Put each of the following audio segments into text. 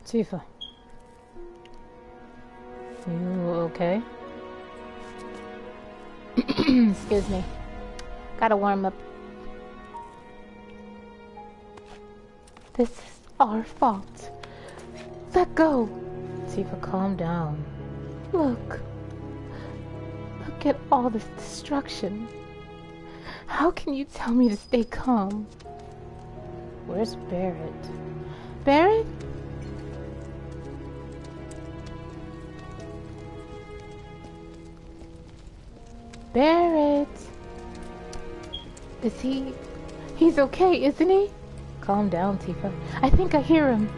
Tifa, you okay? Excuse me. Gotta warm up. This is our fault. Let go. Tifa, calm down. Look at all this destruction. How can you tell me to stay calm? Where's Barret? Barret? Barret! Is he... He's okay, isn't he? Calm down, Tifa. I think I hear him.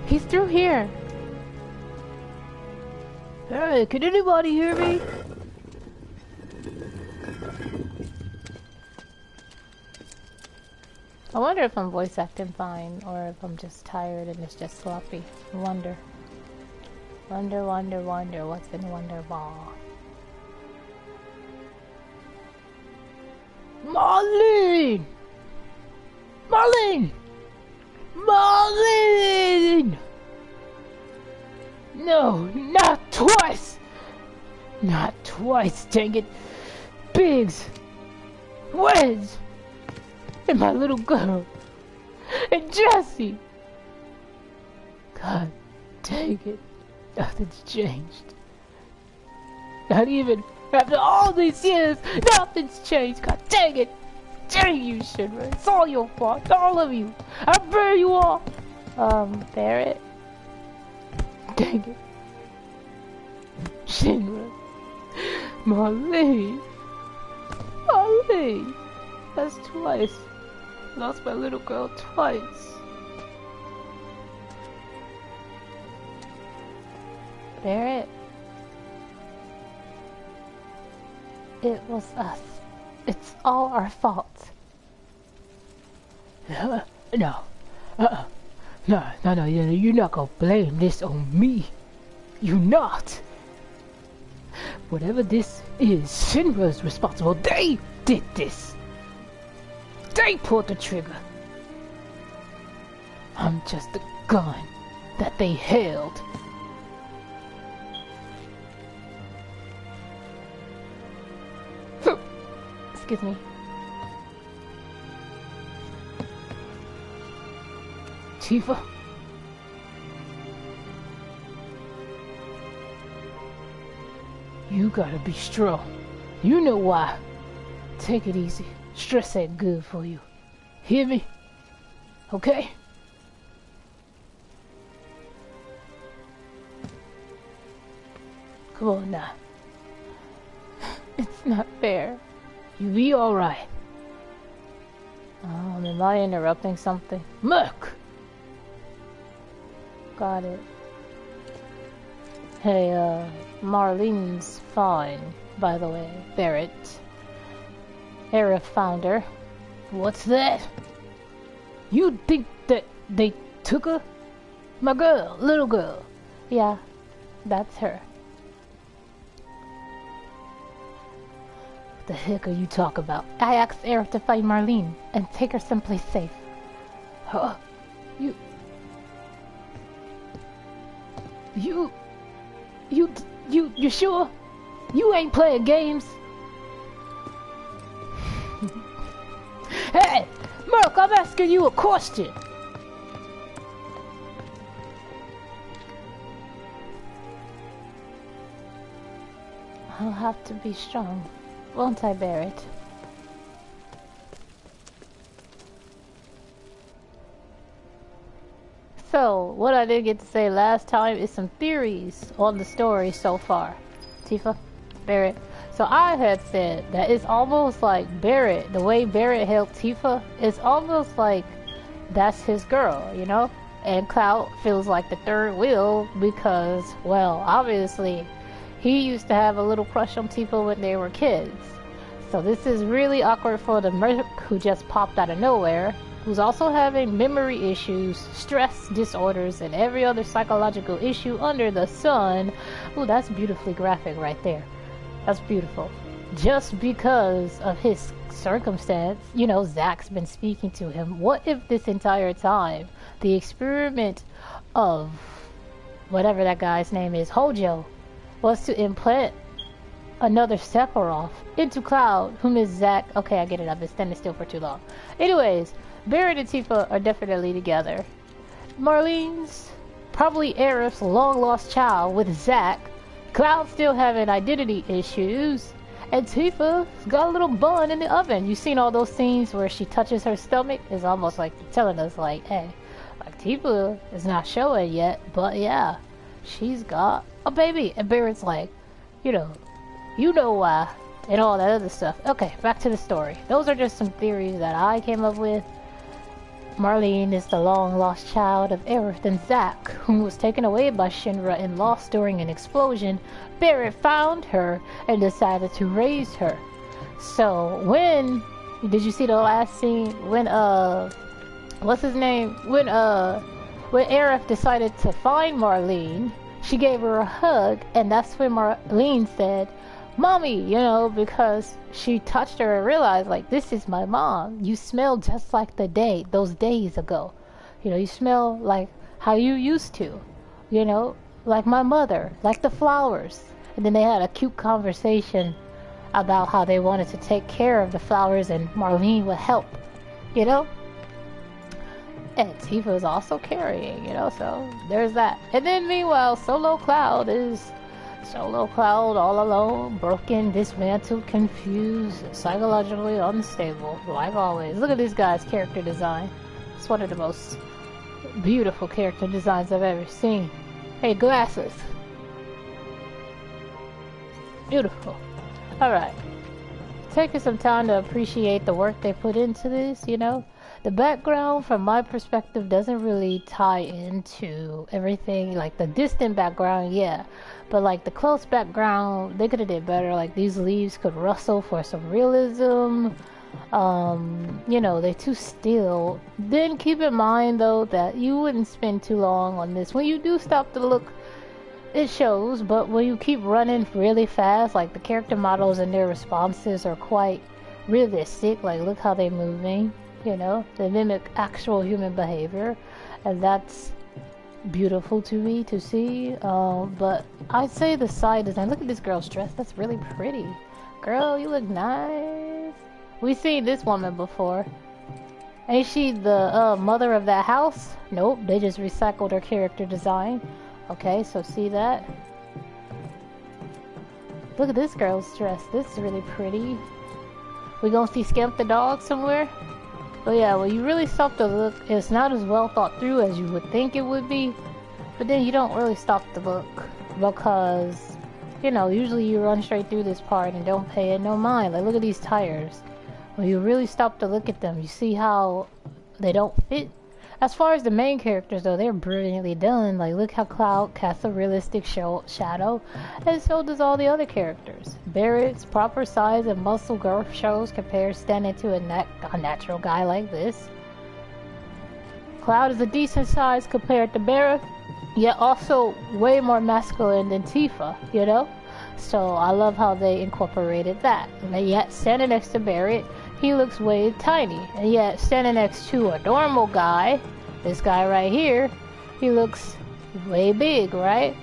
He's through here. Hey, can anybody hear me? I wonder if I'm voice acting fine, or if I'm just tired and it's just sloppy. I wonder. Wonder, what's in Wonder Ball? Marlene! Marlene! Marlene! No, not twice! Not twice, dang it. Biggs! Wedge! And my little girl! And Jessie! God dang it. Nothing's changed. Not even after all these years, nothing's changed. God dang it. Dang you, Shinra. It's all your fault. All of you. I burn you all. Barret? Dang it. Shinra. Marlene. Marlene. That's twice. Lost my little girl twice. Barret? It was us. It's all our fault. No. No, you're not gonna blame this on me. You not. Whatever this is, Shinra's responsible. They did this. They pulled the trigger. I'm just the gun that they held. Excuse me. Tifa? You gotta be strong. You know why. Take it easy. Stress ain't good for you. Hear me? Okay? Come on now. It's not fair. You be alright. Am I interrupting something? Merc! Got it. Hey, Marlene's fine, by the way. Barret. Era founder. What's that? You think that they took her? My girl, little girl. Yeah, that's her. What the heck are you talking about? I asked Eric to find Marlene and take her someplace safe. Huh? You sure? You ain't playing games? Hey, Merc, I'm asking you a question. I'll have to be strong, won't I, Barret? So, what I didn't get to say last time is some theories on the story so far. Tifa? Barret? So I had said that it's almost like Barret, the way Barret held Tifa, it's almost like that's his girl, you know? And Cloud feels like the third wheel because, well, obviously, he used to have a little crush on Tifa when they were kids. So this is really awkward for the Merc who just popped out of nowhere, who's also having memory issues, stress disorders, and every other psychological issue under the sun. Ooh, that's beautifully graphic right there. That's beautiful. Just because of his circumstance, you know, Zack's been speaking to him. What if this entire time, the experiment of whatever that guy's name is, Hojo, was to implant another Sephiroth into Cloud, whom is Zack. Okay, I get it. I've been standing still for too long. Anyways, Barret and Tifa are definitely together. Marlene's probably Aerith's long-lost child with Zack. Cloud still having identity issues. And Tifa's got a little bun in the oven. You've seen all those scenes where she touches her stomach? It's almost like telling us, like, hey, like Tifa is not showing yet, but yeah, she's got a baby. And Barret's like, you know why, and all that other stuff. Okay, back to the story. Those are just some theories that I came up with. Marlene is the long-lost child of Aerith and Zack, who was taken away by Shinra and lost during an explosion. Barret found her and decided to raise her. So when, did you see the last scene when what's his name? When Aerith decided to find Marlene, she gave her a hug, and that's when Marlene said, "Mommy," because she touched her and realized, like, this is my mom. You smell just like those days ago. You smell like how you used to, like my mother, like the flowers. And then they had a cute conversation about how they wanted to take care of the flowers and Marlene would help, And Tifa is also carrying, so there's that. And then meanwhile, Solo Cloud all alone, broken, dismantled, confused, psychologically unstable, like always. Look at this guy's character design. It's one of the most beautiful character designs I've ever seen. Hey, glasses. Beautiful. Alright. Taking some time to appreciate the work they put into this, The background, from my perspective, doesn't really tie into everything. Like, the distant background, yeah. But, like, the close background, they could have did better. Like, these leaves could rustle for some realism. They're too still. Then keep in mind, though, that you wouldn't spend too long on this. When you do stop to look, it shows. But when you keep running really fast, like, the character models and their responses are quite realistic. Like, look how they're moving. They mimic actual human behavior, and that's beautiful to me to see. But I'd say the side design, look at this girl's dress, that's really pretty. Girl, you look nice. We've seen this woman before. Ain't she the mother of that house? Nope, they just recycled her character design. Okay, so see that? Look at this girl's dress, this is really pretty. We gonna see Skimp the dog somewhere? But yeah, when you really stop to look, it's not as well thought through as you would think it would be. But then you don't really stop to look because, usually you run straight through this part and don't pay it no mind. Like, look at these tires. When you really stop to look at them, you see how they don't fit. As far as the main characters, though, they're brilliantly done. Like, look how Cloud casts a realistic shadow, and so does all the other characters. Barret's proper size and muscle girth shows compared standing to a natural guy like this. Cloud is a decent size compared to Barret, yet also way more masculine than Tifa, So I love how they incorporated that. And yet, standing next to Barret, he looks way tiny. And yet, standing next to a normal guy, this guy right here, he looks way big, right?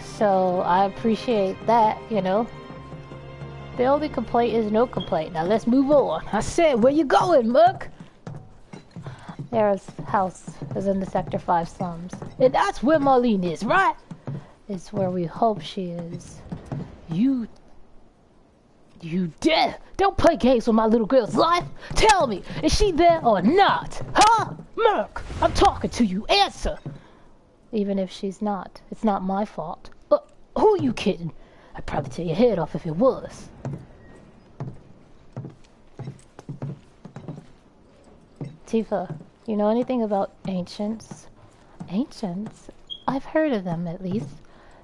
So I appreciate that, The only complaint is no complaint. Now let's move on. I said, where you going, Muck? There's house is in the Sector 5 slums. And that's where Marlene is, right? It's where we hope she is. You dare! Don't play games with my little girl's life! Tell me, is she there or not? Huh? Merc! I'm talking to you, answer! Even if she's not, it's not my fault. Who are you kidding? I'd probably tear your head off if it was. Tifa, you know anything about ancients? Ancients? I've heard of them, at least.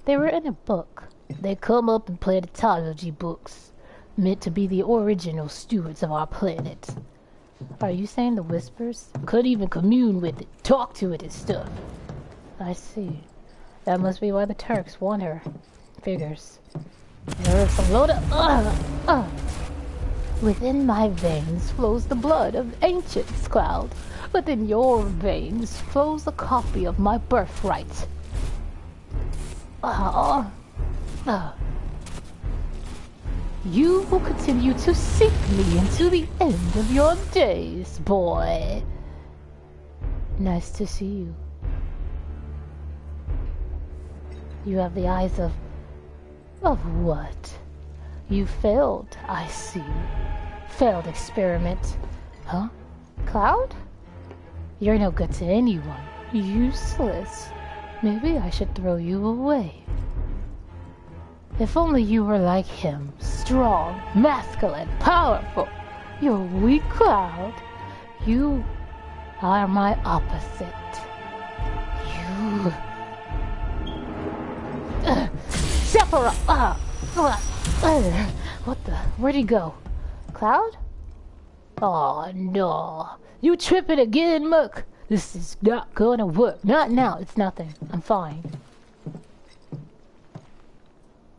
They were in a book. They come up in planetology books, meant to be the original stewards of our planet. Are you saying the Whispers could even commune with it, talk to it and stuff? I see. That must be why the Turks want her. Figures. There's some load of Within my veins flows the blood of ancients, Cloud. Within your veins flows a copy of my birthright. You will continue to seek me until the end of your days, boy. Nice to see you. You have the eyes of what? You failed, I see. Failed experiment. Huh? Cloud? You're no good to anyone. Useless. Maybe I should throw you away. If only you were like him. Strong, masculine, powerful. You're weak, Cloud. You are my opposite. You... Sephiroth! What the? Where'd he go? Cloud? Oh no. You tripping again, Muck? This is not gonna work. Not now. It's nothing. I'm fine.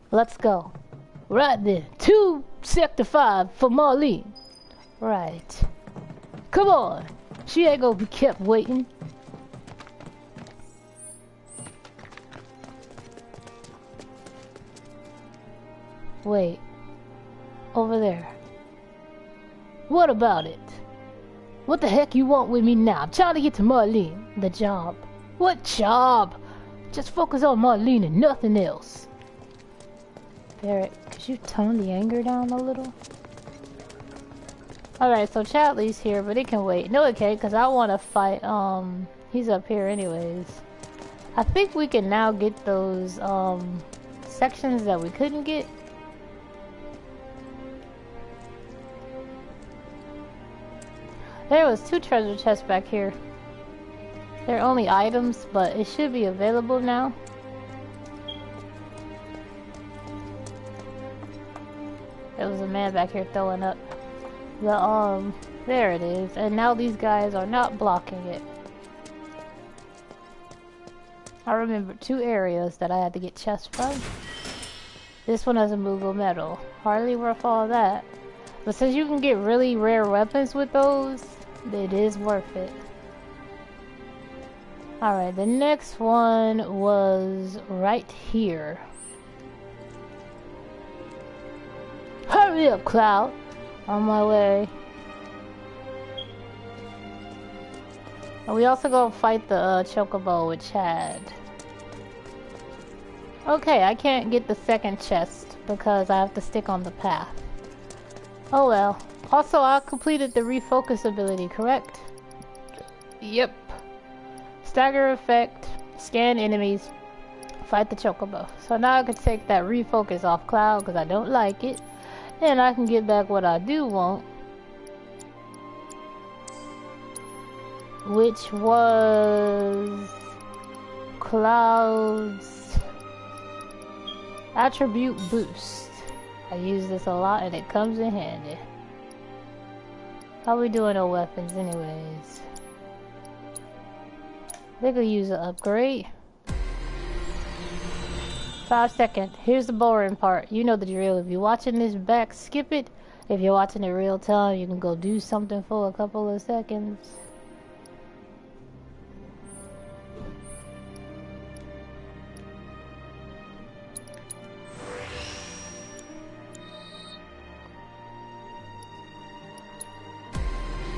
Let's go. Right then. 2 Sector 5 for Marlene. Right. Come on. She ain't gonna be kept waiting. Wait. Over there. What about it? What the heck you want with me now? I'm trying to get to Marlene. The job. What job? Just focus on Marlene and nothing else. Barrett, could you tone the anger down a little? Alright, so Chatley's here, but it can wait. No, it can't, because I want to fight, he's up here anyways. I think we can now get those, sections that we couldn't get. There was 2 treasure chests back here. They're only items, but it should be available now. There was a man back here throwing up the, there it is. And now these guys are not blocking it. I remember 2 areas that I had to get chests from. This one has a movable metal. Hardly worth all that. But since you can get really rare weapons with those, it is worth it. Alright, the next one was right here. Hurry up, Cloud! On my way. And we also go fight the Chocobo with Chad. Okay, I can't get the second chest because I have to stick on the path. Oh well. Also, I completed the refocus ability, correct? Yep. Stagger effect, scan enemies, fight the Chocobo. So now I can take that refocus off Cloud because I don't like it. And I can get back what I do want. Which was Cloud's attribute boost. I use this a lot and it comes in handy. How we doing on weapons anyways? They could use an upgrade. 5 seconds. Here's the boring part. You know the drill. If you're watching this back, skip it. If you're watching it real time, you can go do something for a couple of seconds.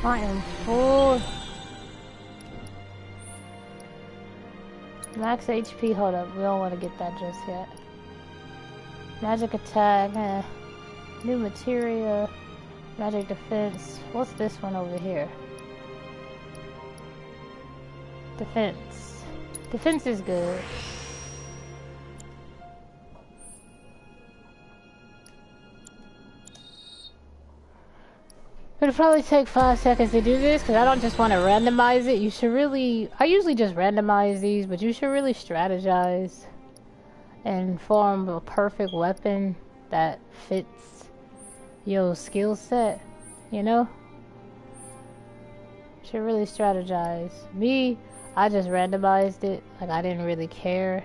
I am full. Max HP, hold up, we don't want to get that just yet. Magic attack, new materia, magic defense. What's this one over here? Defense. Defense is good. It'll probably take 5 seconds to do this because I don't just want to randomize it. You should really, I usually just randomize these, but you should really strategize and form a perfect weapon that fits your skill set, you know? Should really strategize. Me, I just randomized it, like I didn't really care.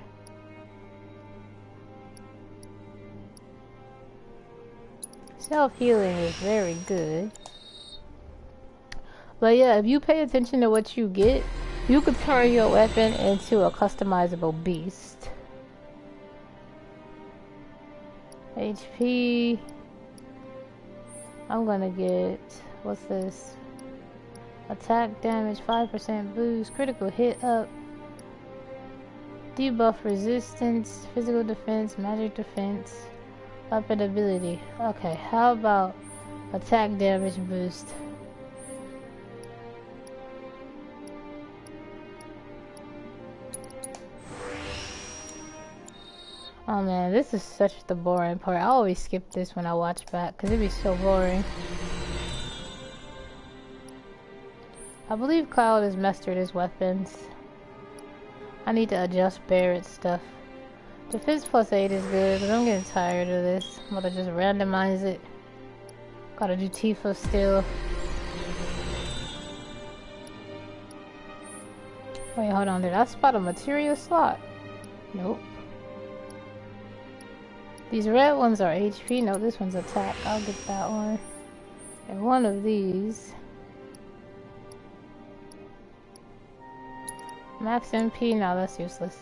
Self-healing is very good. But yeah, if you pay attention to what you get, you could turn your weapon into a customizable beast. HP. I'm gonna get, what's this? Attack damage 5% boost, critical hit up, debuff resistance, physical defense, magic defense, weapon ability. Okay, how about attack damage boost? Oh man, this is such the boring part. I always skip this when I watch back because it'd be so boring. I believe Cloud is mastered his weapons. I need to adjust Barrett's stuff. Defense plus 8 is good, but I'm getting tired of this. I'm gonna just randomize it. Gotta do Tifa still. Wait, hold on. Did I spot a material slot? Nope. These red ones are HP. No, this one's attack. I'll get that one. And one of these. Max MP? No, that's useless.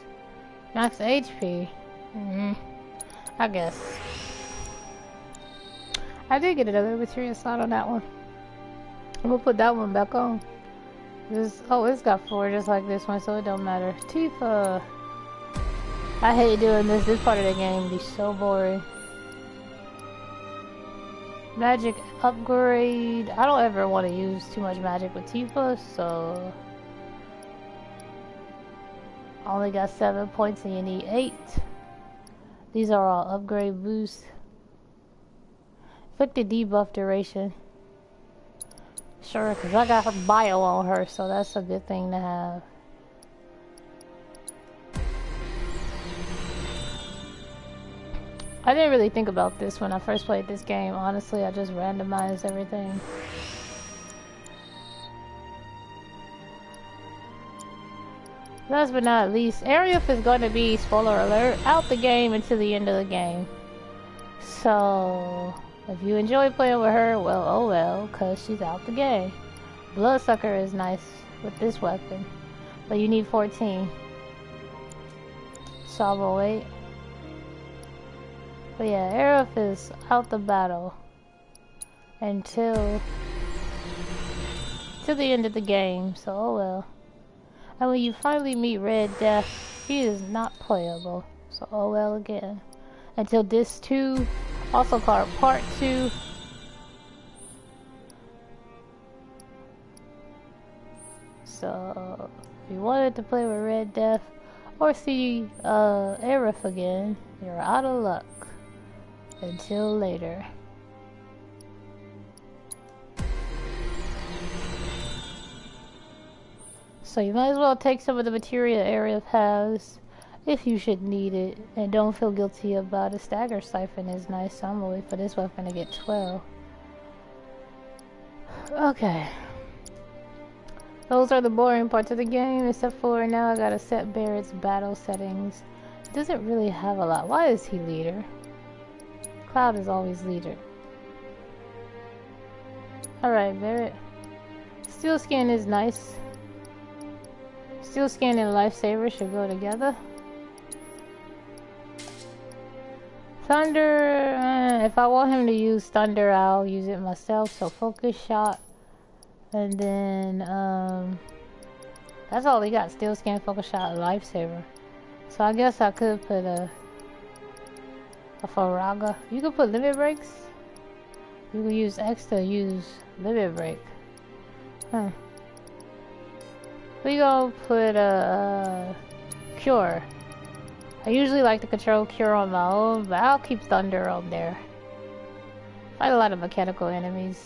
Max HP? I guess. I did get another material slot on that one. I'm gonna put that one back on. Oh, it's got 4 just like this one, so it don't matter. Tifa! I hate doing this. This part of the game be so boring. Magic upgrade. I don't ever want to use too much magic with Tifa, so... I only got 7 points and you need 8. These are all upgrade boosts. Inflicted debuff duration. Sure, because I got her bio on her, so that's a good thing to have. I didn't really think about this when I first played this game. Honestly, I just randomized everything. Last but not least, Ariel is going to be, spoiler alert, out the game until the end of the game. So, if you enjoy playing with her, well, oh well, because she's out the game. Bloodsucker is nice with this weapon, but you need 14. So I will wait. But yeah, Aerith is out the battle until the end of the game, so oh well. And when you finally meet Red Death, he is not playable, so oh well again. Until Disc 2, also called Part 2. So, if you wanted to play with Red Death or see Aerith again, you're out of luck. Until later. So you might as well take some of the material Aerith has if you should need it, and don't feel guilty about it. Stagger Siphon is nice, so I'm gonna wait for this weapon to get 12. Okay. Those are the boring parts of the game, except for now I gotta set Barrett's battle settings. It doesn't really have a lot. Why is he leader? Cloud is always leader. Alright, Barrett. Steel Skin is nice. Steel Skin and Lifesaver should go together. Thunder, if I want him to use Thunder, I'll use it myself. So Focus Shot. And then, that's all he got. Steel Skin, Focus Shot, and Lifesaver. So I guess I could put a Faraga. You could put Limit Breaks. You could use X to use Limit Break. We gonna put a Cure. I usually like to control Cure on my own, but I'll keep Thunder on there. Fight a lot of mechanical enemies.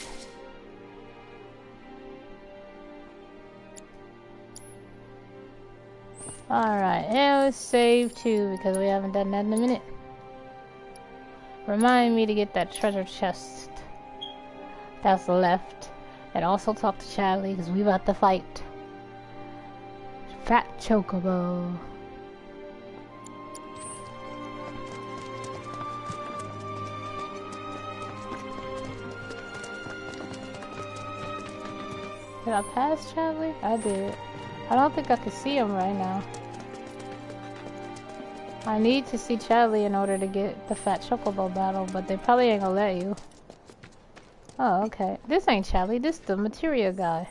Alright, and let's save too because we haven't done that in a minute. Remind me to get that treasure chest that's left. And also talk to Chadley because we about to fight Fat Chocobo. Did I pass Chadley? I did. I don't think I can see him right now. I need to see Charlie in order to get the Fat Chocobo battle, but they probably ain't gonna let you. Oh, okay. This ain't Charlie, this the materia guy.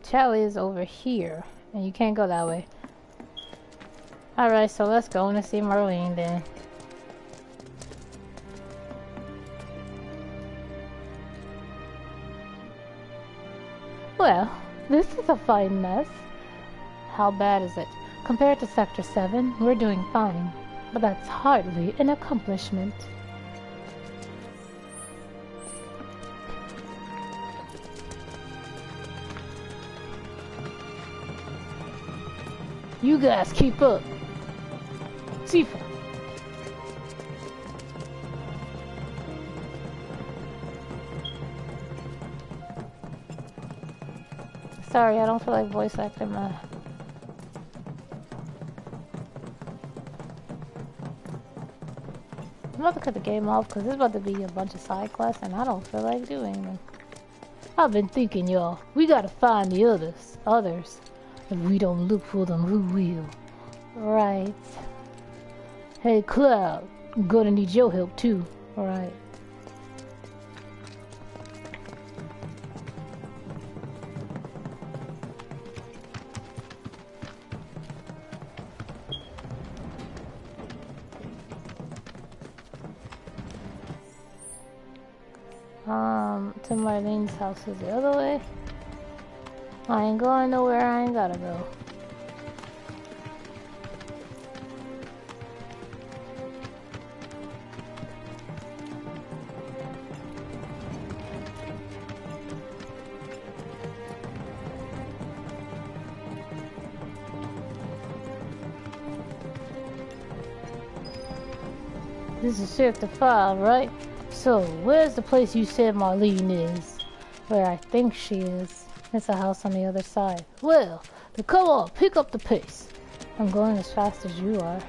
Charlie is over here, and you can't go that way. Alright, so let's go and see Marlene then. Well, this is a fine mess. How bad is it? Compared to Sector 7, we're doing fine. But that's hardly an accomplishment. You guys keep up. Tifa. Sorry, I don't feel like voice acting my... I'm about to cut the game off because there's about to be a bunch of side quests and I don't feel like doing them. I've been thinking, y'all, we gotta find the others. If we don't look for them, who will? Right. Hey, Cloud, I'm gonna need your help too. Right. To Marlene's house is the other way. I ain't going nowhere, I ain't gotta go. This is Sector 5, right? So, where's the place you said Marlene is? Where I think she is. It's a house on the other side. Well, then come on, pick up the pace. I'm going as fast as you are.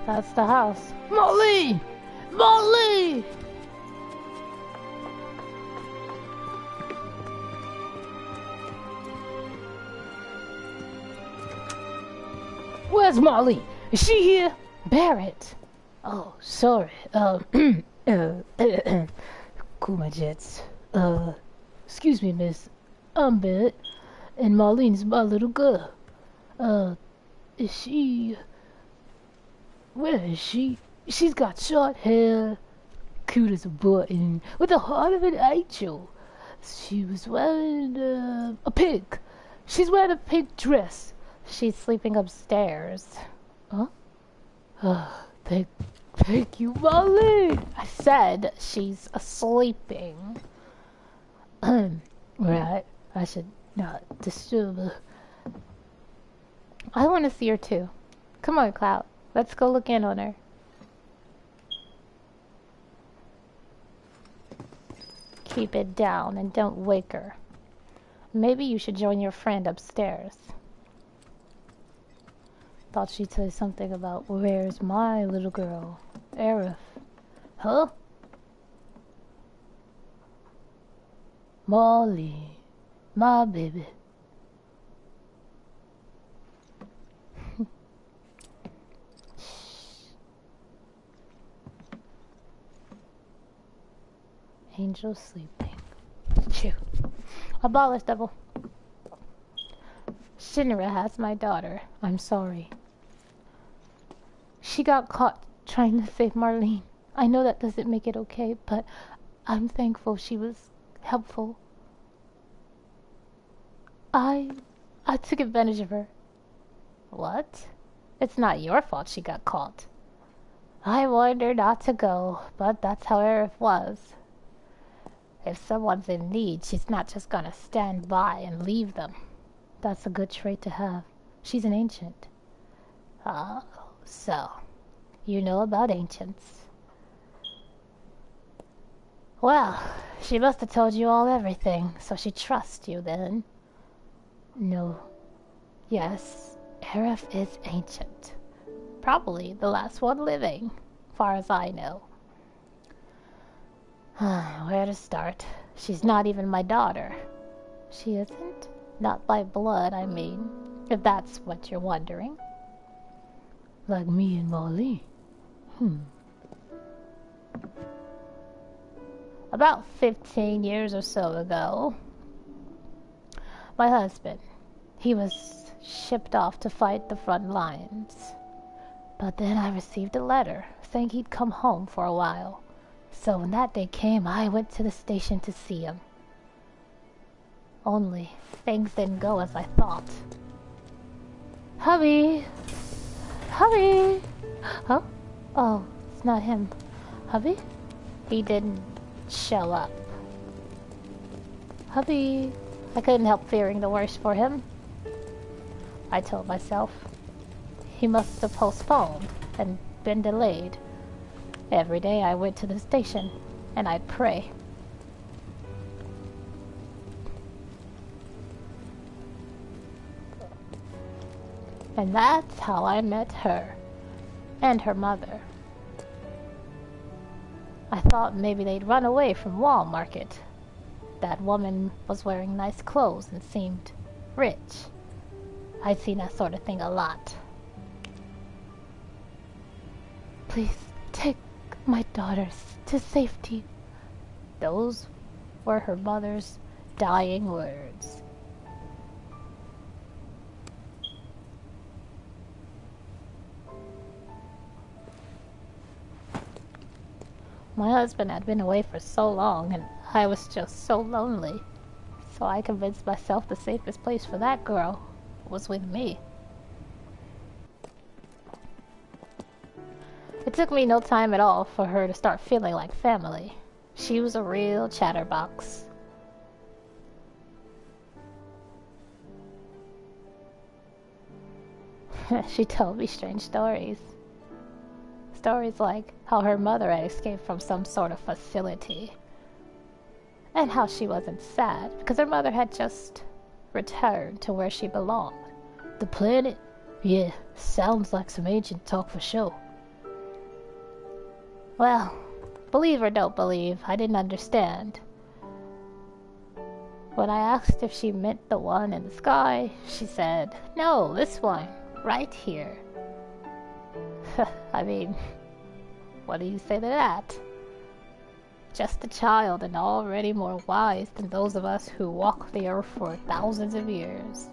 That's the house. Molly! Molly! Where's Molly? Is she here? Barrett. Oh, sorry. Cool my jets. Excuse me, miss. I'm Barrett. And Marlene's my little girl. Is she... Where is she? She's got short hair, cute as a button, with the heart of an angel. She was wearing a pink. She's wearing a pink dress. She's sleeping upstairs. Huh? Thank you, Molly. I said she's sleeping. Right. I should not disturb her. I want to see her too. Come on, Cloud. Let's go look in on her. Keep it down and don't wake her. Maybe you should join your friend upstairs. Thought she'd say something about, where's my little girl? Aerith. Huh? Molly. My baby. Angel sleeping. Chew. Abolish devil. Shinra has my daughter. I'm sorry. She got caught trying to save Marlene. I know that doesn't make it okay, but I'm thankful she was helpful. I took advantage of her. What? It's not your fault she got caught. I warned her not to go, but that's how Aerith was. If someone's in need, she's not just gonna stand by and leave them. That's a good trait to have. She's an ancient. Oh, so, you know about ancients. Well, she must have told you all everything, so she trusts you then. No. Yes, Aerith is ancient. Probably the last one living, far as I know. Where to start? She's not even my daughter. She isn't? Not by blood, I mean, if that's what you're wondering. Like me and Molly. About 15 years or so ago, my husband, he was shipped off to fight the front lines. But then I received a letter saying he'd come home for a while. So when that day came, I went to the station to see him. Only things didn't go as I thought. Hubby! Hubby! Huh? Oh, it's not him. Hubby? He didn't show up. Hubby! I couldn't help fearing the worst for him. I told myself. He must have postponed and been delayed. Every day I went to the station and I'd pray. And that's how I met her and her mother. I thought maybe they'd run away from Wall Market. That woman was wearing nice clothes and seemed rich. I'd seen that sort of thing a lot. Please take my daughters to safety. Those were her mother's dying words. My husband had been away for so long, and I was just so lonely. So I convinced myself the safest place for that girl was with me. It took me no time at all for her to start feeling like family. She was a real chatterbox. She told me strange stories. Stories like how her mother had escaped from some sort of facility. And how she wasn't sad because her mother had just returned to where she belonged. The planet? Yeah, sounds like some ancient talk for sure. Well, believe or don't believe, I didn't understand. When I asked if she meant the one in the sky, she said, no, this one, right here. I mean, what do you say to that? Just a child and already more wise than those of us who walk the earth for thousands of years.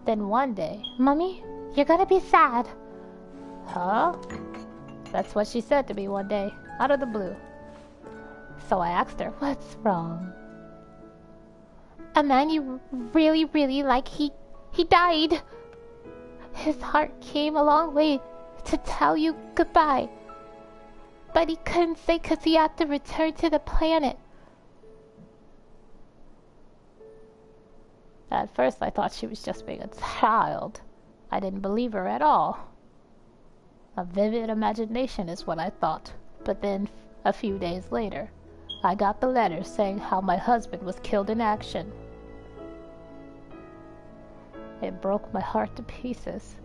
Then one day, Mummy, you're gonna be sad. Huh? That's what she said to me one day, out of the blue. So I asked her, what's wrong? A man you really, really like, he died. His heart came a long way to tell you goodbye. But he couldn't say because he had to return to the planet. At first I thought she was just being a child. I didn't believe her at all. A vivid imagination is what I thought. But then, a few days later, I got the letter saying how my husband was killed in action. It broke my heart to pieces.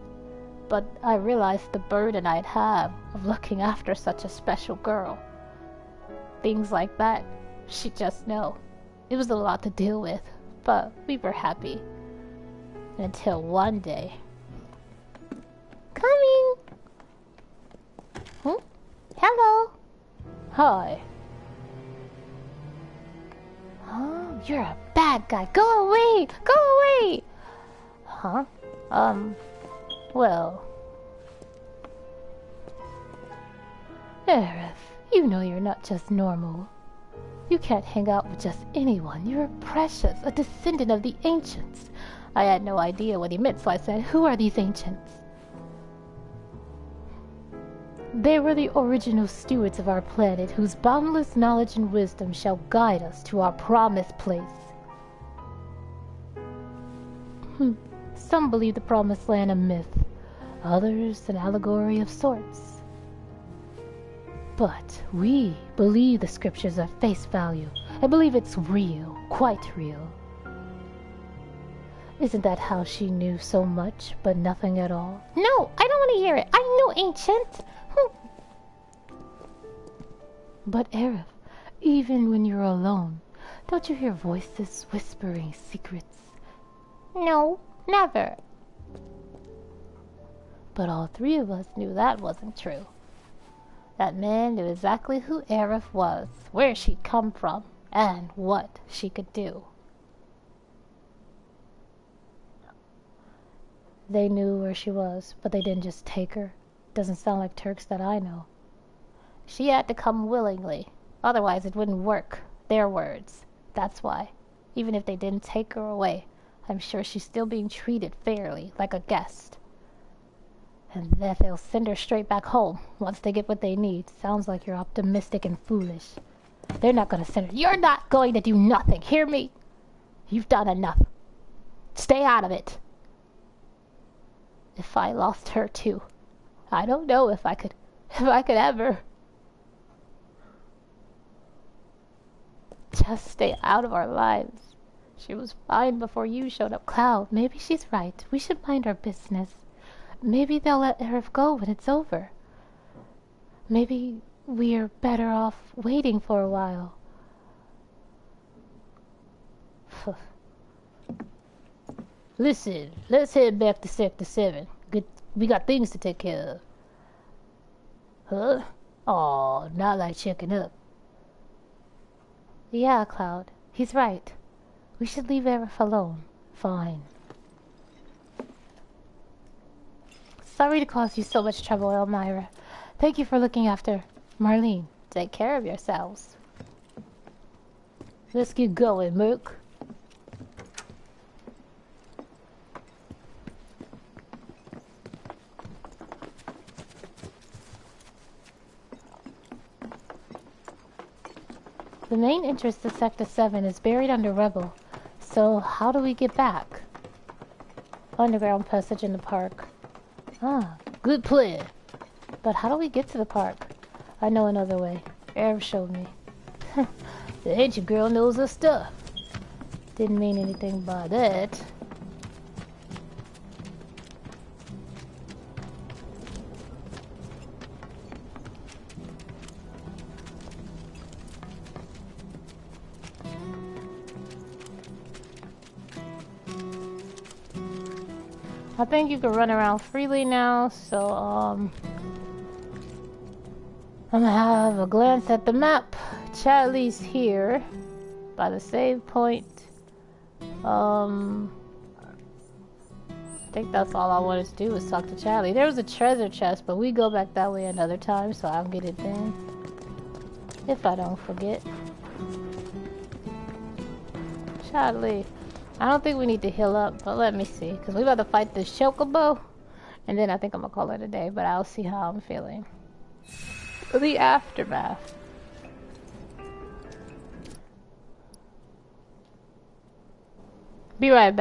But I realized the burden I'd have of looking after such a special girl. Things like that, she'd just know. It was a lot to deal with, but we were happy. Until one day... Coming! Hello! Hi. Oh, you're a bad guy. Go away! Go away! Huh? Well... Aerith, you know you're not just normal. You can't hang out with just anyone. You're precious, a descendant of the ancients. I had no idea what he meant, so I said, who are these ancients? They were the original stewards of our planet, whose boundless knowledge and wisdom shall guide us to our promised place. Some believe the promised land a myth, others an allegory of sorts. But we believe the scriptures are face value, and believe it's real, quite real. Isn't that how she knew so much, but nothing at all? No, I don't want to hear it. I'm no ancient. But Aerith, even when you're alone, don't you hear voices whispering secrets? No, never. But all three of us knew that wasn't true. That man knew exactly who Aerith was, where she'd come from, and what she could do. They knew where she was, but they didn't just take her. Doesn't sound like Turks that I know. She had to come willingly. Otherwise it wouldn't work. Their words. That's why. Even if they didn't take her away, I'm sure she's still being treated fairly, like a guest. And then they'll send her straight back home, once they get what they need. Sounds like you're optimistic and foolish. They're not gonna send her. You're not going to do nothing, hear me? You've done enough. Stay out of it. If I lost her too, I don't know if I could ever. Just stay out of our lives. She was fine before you showed up. Cloud, maybe she's right. We should mind our business. Maybe they'll let Aerith go when it's over. Maybe we're better off waiting for a while. Listen, let's head back to Sector 7. We got things to take care of. Huh? Aw, not like checking up. Yeah, Cloud. He's right. We should leave Aerith alone. Fine. Sorry to cause you so much trouble, Elmira. Thank you for looking after Marlene. Take care of yourselves. Let's get going, Mook. The main entrance to Sector 7 is buried under rubble. So, how do we get back? Underground passage in the park. Ah, good plan. But how do we get to the park? I know another way. Aerith showed me. The ancient girl knows her stuff. Didn't mean anything by that. I think you can run around freely now, so I'm gonna have a glance at the map. Charlie's here by the save point. I think that's all I wanted to do was talk to Charlie. There was a treasure chest, but we go back that way another time, so I'll get it then. If I don't forget. Charlie. I don't think we need to heal up, but let me see. Because we about to fight this chocobo. And then I think I'm going to call it a day, but I'll see how I'm feeling. The aftermath. Be right back.